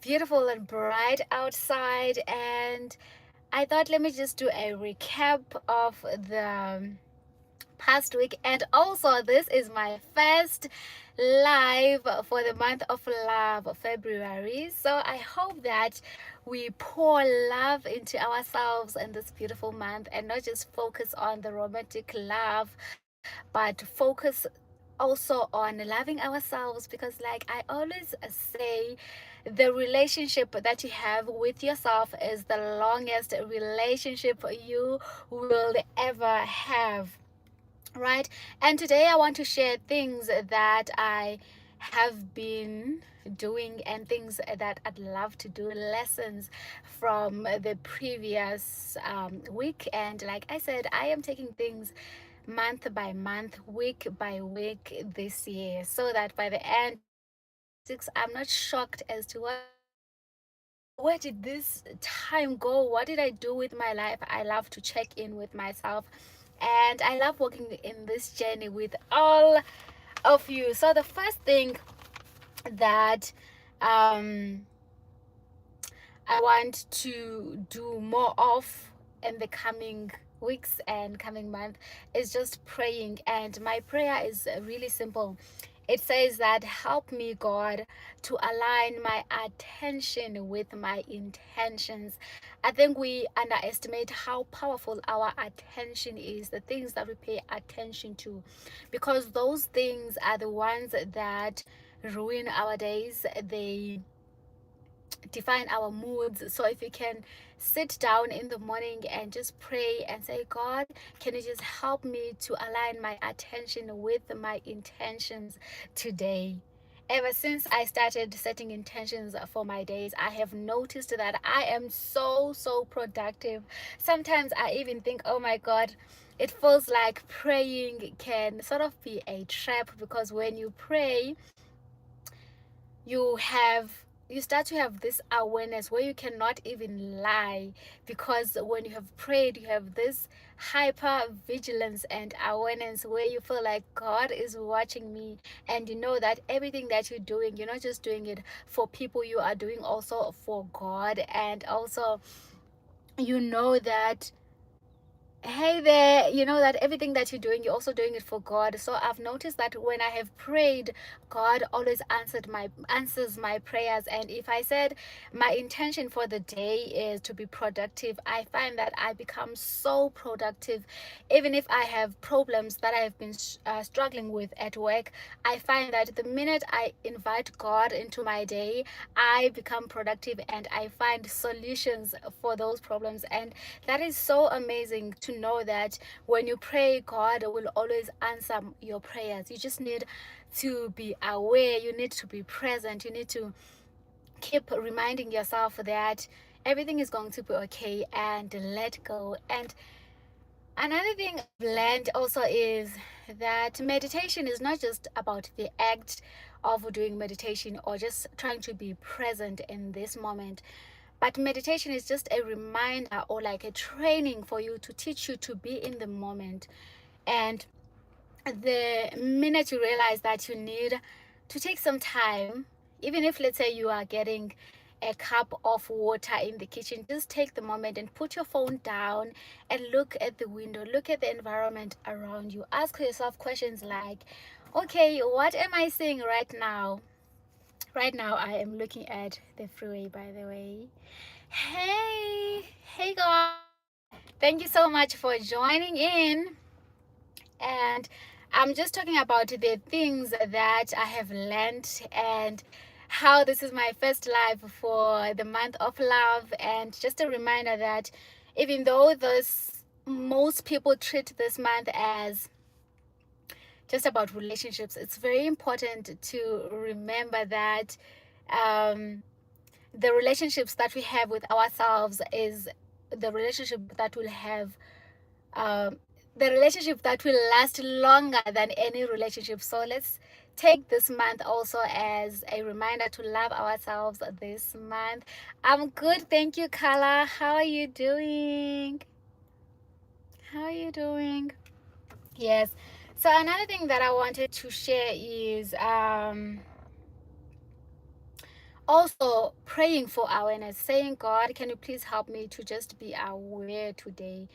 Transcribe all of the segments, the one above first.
beautiful and bright outside, and I thought let me just do a recap of the past week. And also, this is my first live for the month of love, February. So I hope that we pour love into ourselves in this beautiful month, and not just focus on the romantic love, but focus also on loving ourselves, because like I always say, the relationship that you have with yourself is the longest relationship you will ever have, right? And today I want to share things that I have been doing and things that I'd love to do, lessons from the previous week. And like I said, I am taking things month by month, week by week this year, so that by the end of 2026 I'm not shocked as to where did this time go? What did I do with my life? I love to check in with myself, and I love working in this journey with all of you. So the first thing that um, I want to do more of in the coming weeks and coming month is just praying. And my prayer is really simple. It says that help me, God, to align my attention with my intentions. I think we underestimate how powerful our attention is, the things that we pay attention to, because those things are the ones that ruin our days. They define our moods. So if you can sit down in the morning and just pray and say, God, can you just help me to align my attention with my intentions today? Ever since I started setting intentions for my days, I have noticed that I am so productive. Sometimes I even think, oh my God, it feels like praying can sort of be a trap, because when you pray, you start to have this awareness where you cannot even lie, because when you have prayed, you have this hyper vigilance and awareness where you feel like God is watching me, and you know that everything that you're doing, you're not just doing it for people, you are doing also for God. And also, you know that, hey there, you know that everything that you're doing, you're also doing it for God. So I've noticed that when I have prayed, God always answers my prayers. And if I said my intention for the day is to be productive, I find that I become so productive. Even if I have problems that I have been struggling with at work, I find that the minute I invite God into my day, I become productive and I find solutions for those problems. And that is so amazing to know that when you pray, God will always answer your prayers. You just need to be aware, you need to be present, you need to keep reminding yourself that everything is going to be okay, and let go. And another thing I've learned also is that meditation is not just about the act of doing meditation or just trying to be present in this moment, but meditation is just a reminder or like a training for you, to teach you to be in the moment. And the minute you realize that you need to take some time, even if let's say you are getting a cup of water in the kitchen, just take the moment and put your phone down and look at the window, look at the environment around you. Ask yourself questions like, okay, what am I seeing right now? Right now I am looking at the freeway, by the way. Hey guys, thank you so much for joining in. And I'm just talking about the things that I have learned, and how this is my first live for the month of love. And just a reminder that even though this most people treat this month as just about relationships, it's very important to remember that um, the relationships that we have with ourselves is the relationship that will have um, the relationship that will last longer than any relationship. So let's take this month also as a reminder to love ourselves this month. I'm good, thank you, Carla. How are you doing? How are you doing? Yes. So another thing that I wanted to share is Also praying for awareness, saying, God, can you please help me to just be aware today?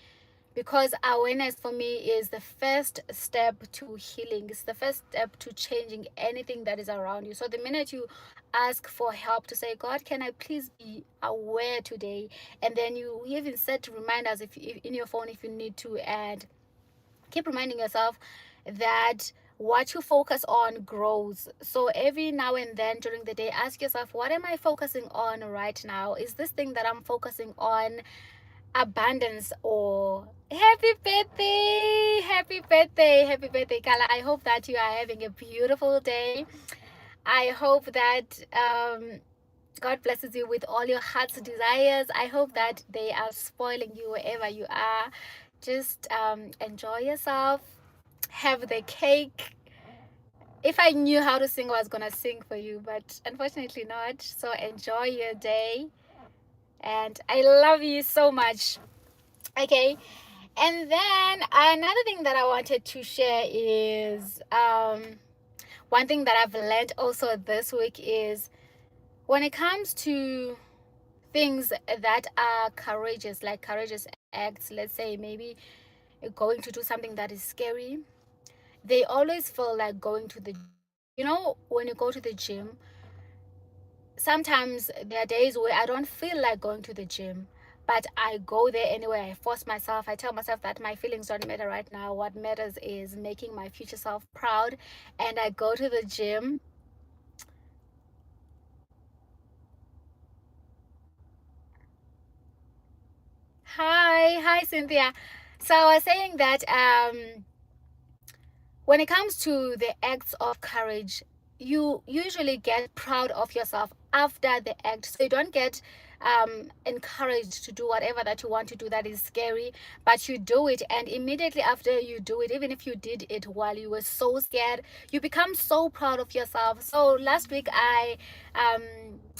Because awareness for me is the first step to healing. It's the first step to changing anything that is around you. So the minute you ask for help, to say, God, can I please be aware today? And then you even set reminders if in your phone if you need to, and keep reminding yourself that what you focus on grows. So every now and then during the day, ask yourself, what am I focusing on right now? Is this thing that I'm focusing on abundance or happy birthday? Happy birthday, happy birthday, Kala. I hope that you are having a beautiful day. I hope that God blesses you with all your heart's desires. I hope that they are spoiling you wherever you are. Just enjoy yourself, have the cake. If I knew how to sing, I was gonna sing for you, but unfortunately not. So enjoy your day, and I love you so much. Okay, and then another thing that I wanted to share is one thing that I've learned also this week is when it comes to things that are courageous, like courageous acts, let's say maybe going to do something that is scary, they always feel like going to the gym. You know, when you go to the gym, sometimes there are days where I don't feel like going to the gym, but I go there anyway. I force myself. I tell myself that my feelings don't matter right now. What matters is making my future self proud. And I go to the gym. Hi, Cynthia. So I was saying that when it comes to the acts of courage, you usually get proud of yourself after the act. So you don't get encouraged to do whatever that you want to do that is scary, but you do it. And immediately after you do it, even if you did it while you were so scared, you become so proud of yourself. So last week, I um,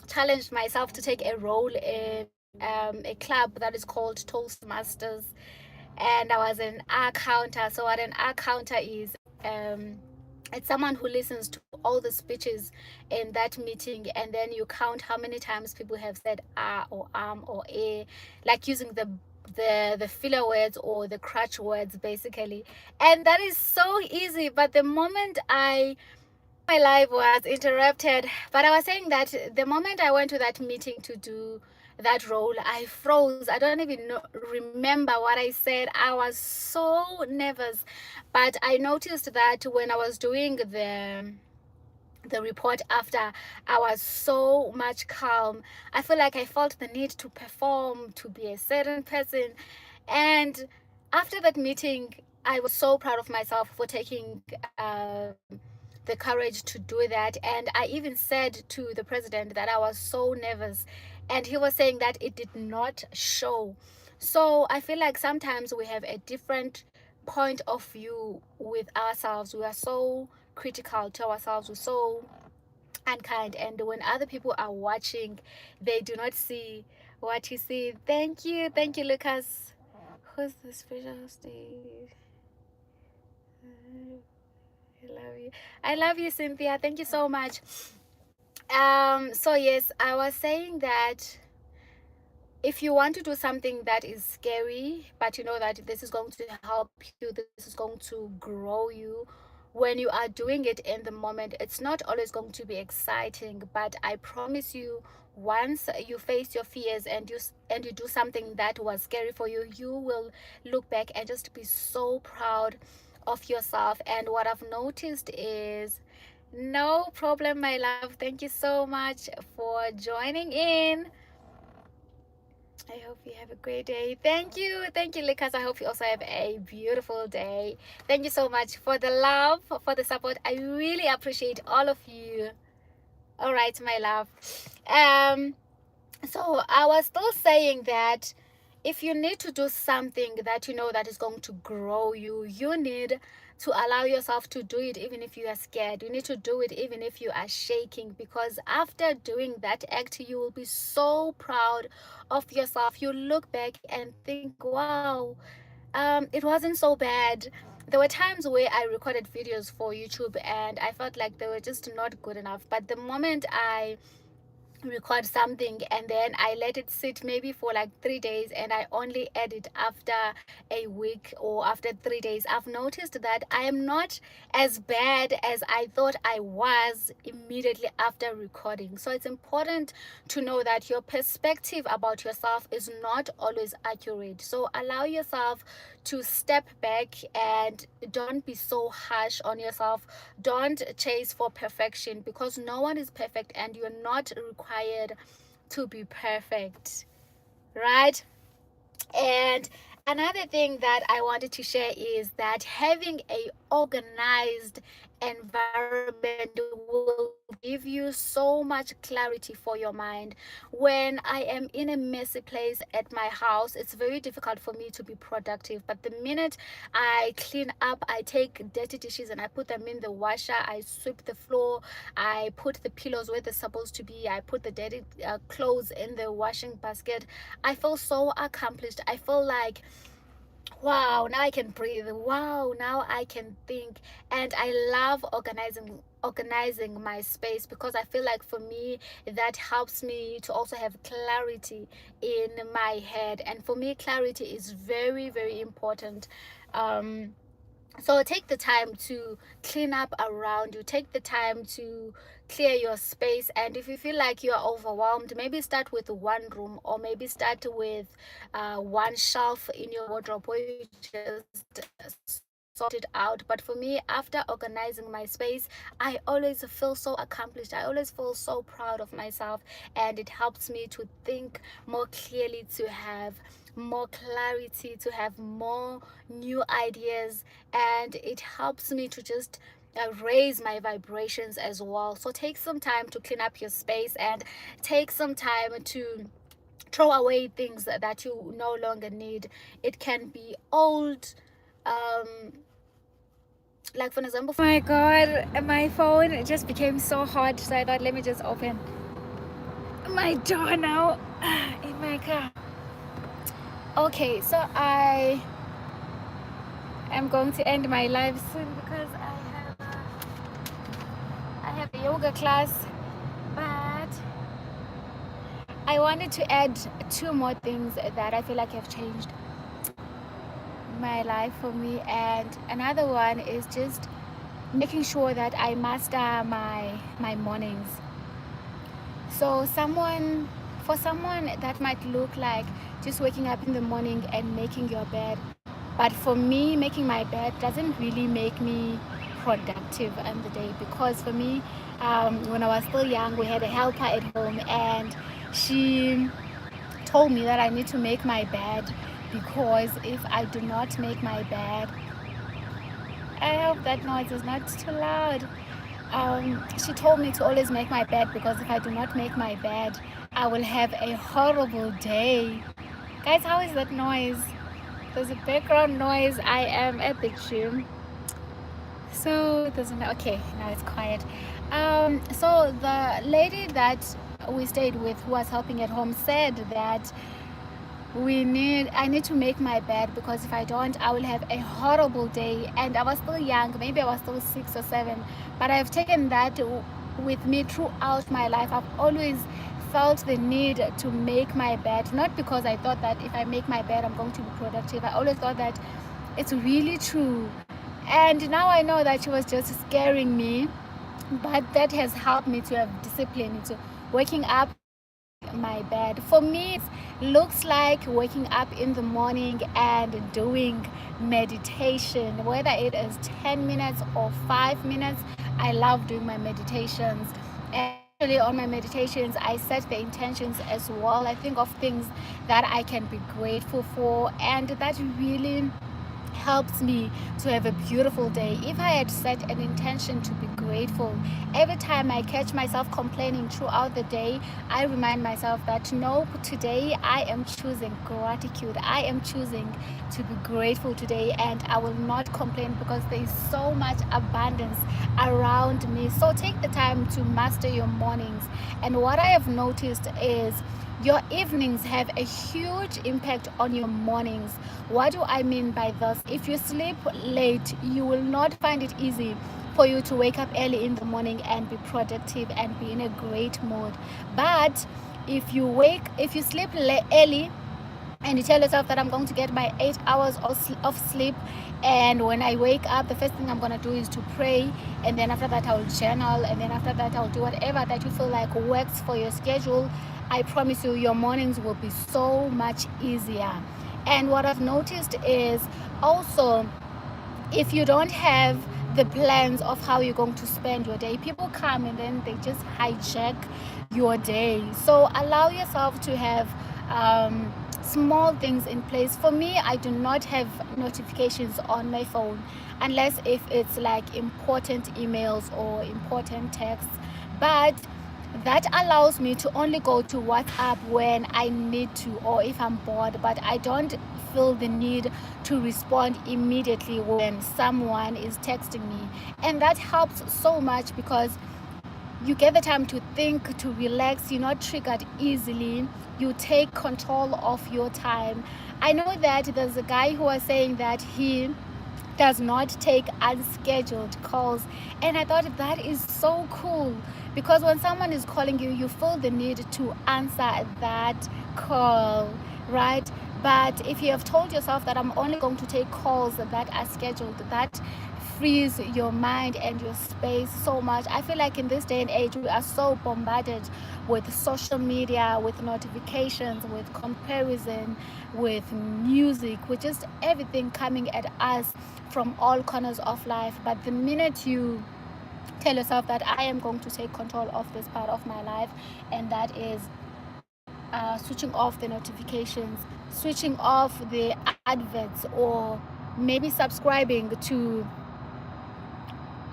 challenged myself to take a role in a club that is called Toastmasters, and I was an R counter. So what an R counter is, it's someone who listens to all the speeches in that meeting, and then you count how many times people have said ah or or a, like using the filler words or the crutch words basically. And that is so easy, but the moment my life was interrupted. But I was saying that the moment I went to that meeting to do that role, I froze. I don't even remember what I said. I was so nervous. But I noticed that when I was doing the report after, I was so much calm. I feel like I felt the need to perform, to be a certain person. And after that meeting, I was so proud of myself for taking the courage to do that. And I even said to the president that I was so nervous, and he was saying that it did not show. So I feel like sometimes we have a different point of view with ourselves. We are so critical to ourselves, we're so unkind, and when other people are watching, they do not see what you see. Thank you, Lucas. Who's the special stage? I love you. I love you, Cynthia. Thank you so much. So yes, I was saying that if you want to do something that is scary, but you know that this is going to help you, this is going to grow you, when you are doing it in the moment, it's not always going to be exciting. But I promise you, once you face your fears and you do something that was scary for you, you will look back and just be so proud of yourself. And what I've noticed is, no problem, my love. Thank you so much for joining in. I hope you have a great day. Thank you, Lucas. I hope you also have a beautiful day. Thank you so much for the love, for the support. I really appreciate all of you. All right, my love. Um, so I was still saying that if you need to do something that you know that is going to grow you, you need to allow yourself to do it even if you are scared. You need to do it even if you are shaking, because after doing that act, you will be so proud of yourself. You look back and think, wow, it wasn't so bad. There were times where I recorded videos for YouTube and I felt like they were just not good enough. But the moment I record something and then I let it sit maybe for like 3 days and I only edit after a week or after 3 days, I've noticed that I am not as bad as I thought I was immediately after recording. So it's important to know that your perspective about yourself is not always accurate. So allow yourself to step back and don't be so harsh on yourself. Don't chase for perfection because no one is perfect and you're not required to be perfect, right? And another thing that I wanted to share is that having a organized environment will give you so much clarity for your mind. When I am in a messy place at my house, it's very difficult for me to be productive. But the minute I clean up, I take dirty dishes and I put them in the washer, I sweep the floor, I put the pillows where they're supposed to be, I put the dirty clothes in the washing basket, I feel so accomplished. I feel like, wow, now I can breathe. Wow, now I can think. And I love organizing my space because I feel like for me that helps me to also have clarity in my head. And for me, clarity is very, very important. So take the time to clean up around you, take the time to clear your space. And if you feel like you're overwhelmed, maybe start with one room or maybe start with one shelf in your wardrobe where you just sort it out. But for me, after organizing my space, I always feel so accomplished, I always feel so proud of myself, and it helps me to think more clearly, to have more clarity, to have more new ideas, and it helps me to just raise my vibrations as well. So take some time to clean up your space and take some time to throw away things that you no longer need. It can be old, like for example, oh my god, my phone just became so hot, so I thought let me just open my door now in my car. Okay, so I am going to end my live soon because I have a yoga class, but I wanted to add two more things that I feel like have changed my life for me. And another one is just making sure that I master my mornings. So for someone that might look like just waking up in the morning and making your bed, but for me, making my bed doesn't really make me productive in the day, because for me, when I was still young, we had a helper at home and she told me that I need to make my bed, because if I do not make my bed, I hope that noise is not too loud. She told me to always make my bed, because if I do not make my bed, I will have a horrible day. Guys, how is that noise? There's a background noise. I am at the gym. So it doesn't, okay, now it's quiet. So the lady that we stayed with, who was helping at home, said that I need to make my bed, because if I don't, I will have a horrible day. And I was still young, maybe I was still 6 or 7, but I've taken that with me throughout my life. I've always felt the need to make my bed, not because I thought that if I make my bed I'm going to be productive. I always thought that it's really true, and now I know that she was just scaring me, but that has helped me to have discipline into waking up my bed. For me, it looks like waking up in the morning and doing meditation, whether it is 10 minutes or 5 minutes. I love doing my meditations, and usually on my meditations I set the intentions as well. I think of things that I can be grateful for, and that really helps me to have a beautiful day. If I had set an intention to be grateful, every time I catch myself complaining throughout the day, I remind myself that no, today I am choosing gratitude. I am choosing to be grateful today, and I will not complain, because there is so much abundance around me. So take the time to master your mornings. And what I have noticed is your evenings have a huge impact on your mornings. What do I mean by this? If you sleep late, you will not find it easy for you to wake up early in the morning and be productive and be in a great mood. But if you sleep early, and you tell yourself that I'm going to get my 8 hours of sleep, and when I wake up, the first thing I'm going to do is to pray, and then after that I'll journal, and then after that I'll do whatever that you feel like works for your schedule, I promise you your mornings will be so much easier. And what I've noticed is also, if you don't have the plans of how you're going to spend your day, people come and then they just hijack your day. So allow yourself to have small things in place. For me, I do not have notifications on my phone unless if it's like important emails or important texts. But that allows me to only go to WhatsApp when I need to, or if I'm bored, but I don't feel the need to respond immediately when someone is texting me. And that helps so much because you get the time to think, to relax, you're not triggered easily, you take control of your time. I know that there's a guy who was saying that he does not take unscheduled calls, and I thought that is so cool, because when someone is calling you, you feel the need to answer that call, right? But if you have told yourself that I'm only going to take calls that are scheduled, that frees your mind and your space so much. I feel like in this day and age, we are so bombarded with social media, with notifications, with comparison, with music, with just everything coming at us from all corners of life. But the minute you tell yourself that I am going to take control of this part of my life, and that is switching off the notifications, switching off the adverts, or maybe subscribing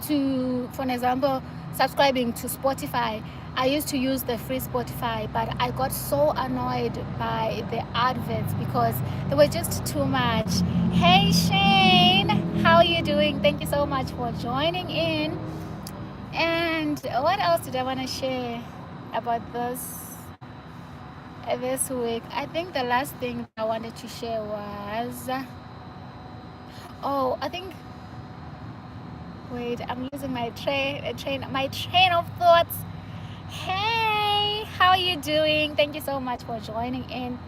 for an example, subscribing to Spotify. I used to use the free Spotify, but I got so annoyed by the adverts because they were just too much. Hey Shane, how are you doing? Thank you so much for joining in. And what else did I want to share about this week? I think the last thing that I wanted to share was, I think, wait, I'm losing my train of thoughts. Hey, how are you doing? Thank you so much for joining in.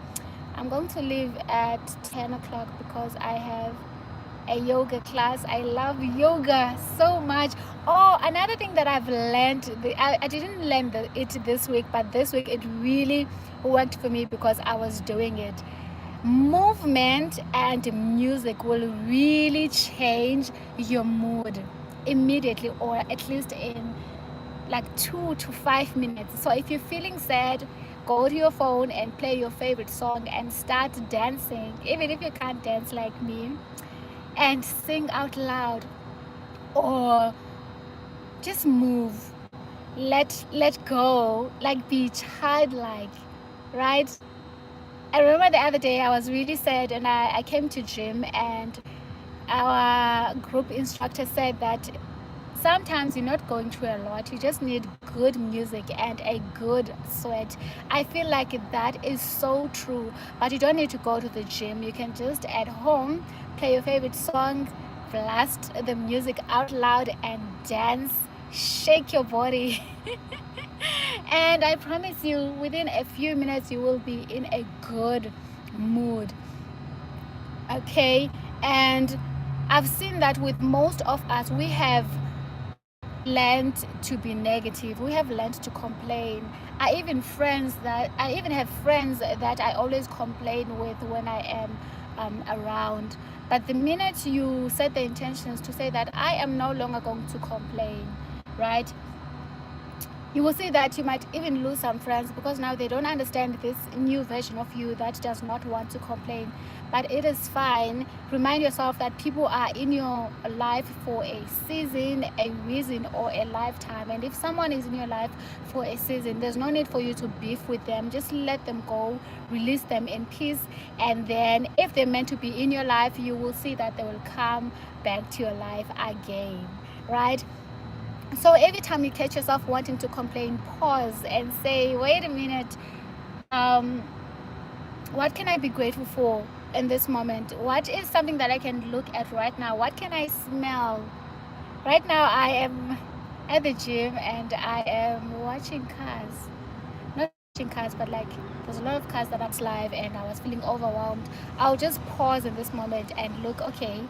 I'm going to leave at 10 o'clock because I have a yoga class. I love yoga so much. Oh, another thing that I've learned, I didn't learn it this week, but this week it really worked for me because I was doing it. Movement and music will really change your mood immediately, or at least in like 2 to 5 minutes. So if you're feeling sad, go to your phone and play your favorite song and start dancing, even if you can't dance like me, and sing out loud, or just move, let go, like be childlike, right? I remember the other day I was really sad, and I came to gym, and our group instructor said that sometimes you're not going through a lot, you just need good music and a good sweat. I feel like that is so true. But you don't need to go to the gym, you can just at home play your favorite song, blast the music out loud, and dance, shake your body. And I promise you, within a few minutes you will be in a good mood. Okay. And I've seen that with most of us, we have learned to be negative, we have learned to complain. I even have friends that I always complain with when I am around. But the minute you set the intentions to say that I am no longer going to complain, right, you will see that you might even lose some friends, because now they don't understand this new version of you that does not want to complain. But it is fine. Remind yourself that people are in your life for a season, a reason, or a lifetime. And if someone is in your life for a season, there's no need for you to beef with them. Just let them go, release them in peace. And then if they're meant to be in your life, you will see that they will come back to your life again, right? So every time you catch yourself wanting to complain, pause and say, wait a minute, what can I be grateful for in this moment? What is something that I can look at right now? What can I smell? Right now I am at the gym and I am watching cars. Not watching cars, but like there's a lot of cars that are live and I was feeling overwhelmed. I'll just pause in this moment and look, okay,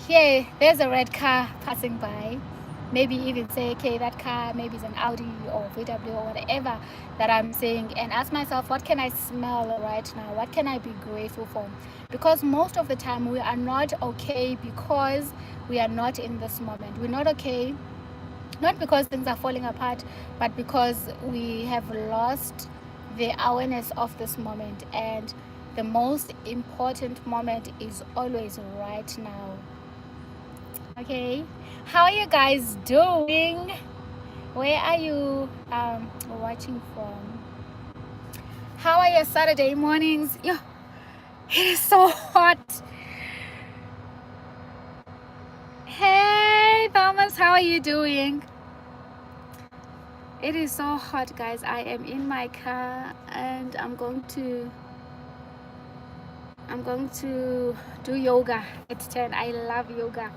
here, there's a red car passing by. Maybe even say, okay, that car maybe is an Audi or VW or whatever that I'm saying, and ask myself, what can I smell right now? What can I be grateful for? Because most of the time we are not okay because we are not in this moment. We're not okay, not because things are falling apart, but because we have lost the awareness of this moment. And the most important moment is always right now. Okay, how are you guys doing? Where are you watching from? How are your Saturday mornings? Yo, it is so hot. Hey Thomas, how are you doing? It is so hot, guys. I am in my car and I'm going to do yoga at 10. I love yoga.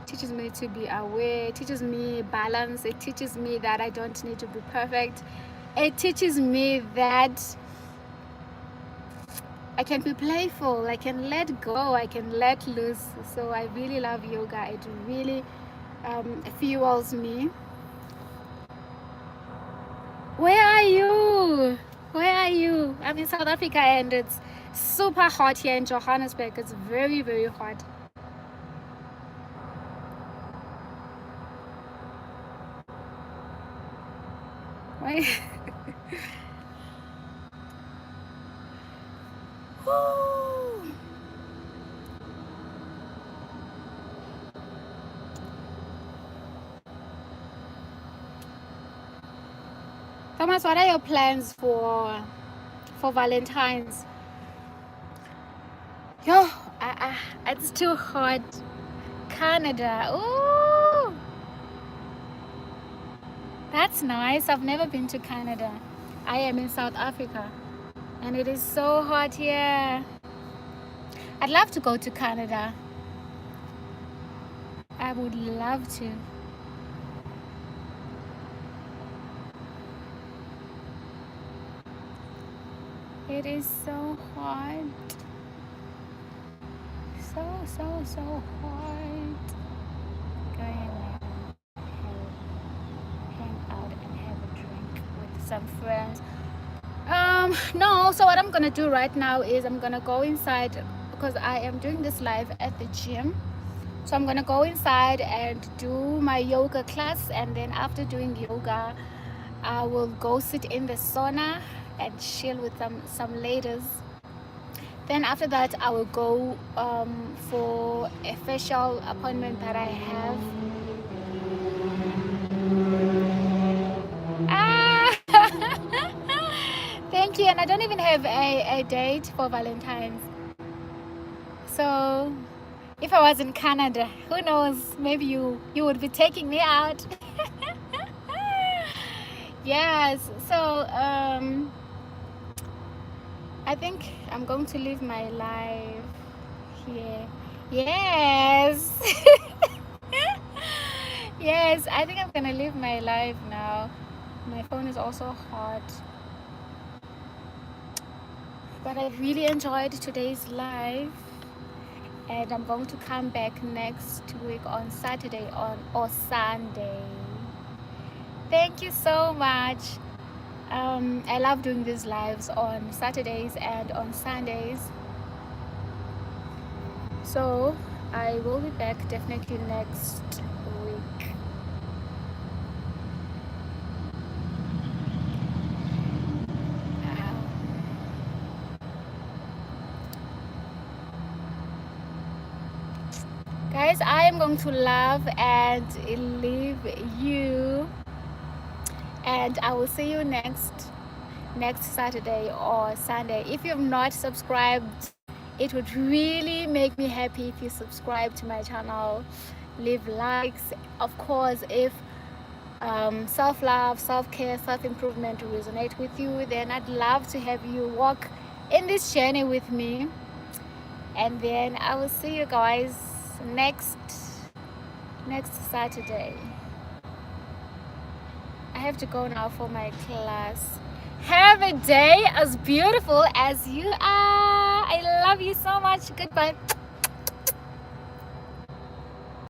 It teaches me to be aware, it teaches me balance, it teaches me that I don't need to be perfect. It teaches me that I can be playful, I can let go, I can let loose. So I really love yoga. It really fuels me. Where are you? Where are you? I'm in South Africa and it's super hot here in Johannesburg. It's very, very hot. Right? Thomas, what are your plans for Valentine's? Yo, it's too hot. Canada. Ooh, that's nice. I've never been to Canada. I am in South Africa and it is so hot here. I'd love to go to Canada. I would love to. It is so hot. So hot. Go and hang out and have a drink with some friends. No, so what I'm gonna do right now is I'm gonna go inside because I am doing this live at the gym. So I'm gonna go inside and do my yoga class, and then after doing yoga I will go sit in the sauna and chill with some ladies. Then after that I will go for a facial appointment that I have. Ah! Thank you. And I don't even have a date for Valentine's. So if I was in Canada, who knows, maybe you would be taking me out. Yes, so I think I'm going to live my life here. Yes. Yes, I think I'm gonna live my life now. My phone is also hot, but I really enjoyed today's live, and I'm going to come back next week on Saturday or Sunday. Thank you so much. I love doing these lives on Saturdays and on Sundays. So I will be back definitely next week. Guys, I am going to love and leave you, and I will see you next Saturday or Sunday. If you've not subscribed, it would really make me happy if you subscribe to my channel, leave likes. Of course, if self-love, self-care, self-improvement resonate with you, then I'd love to have you walk in this journey with me. And then I will see you guys next next Saturday. I have to go now for my class. Have a day as beautiful as you are. I love you so much. Goodbye.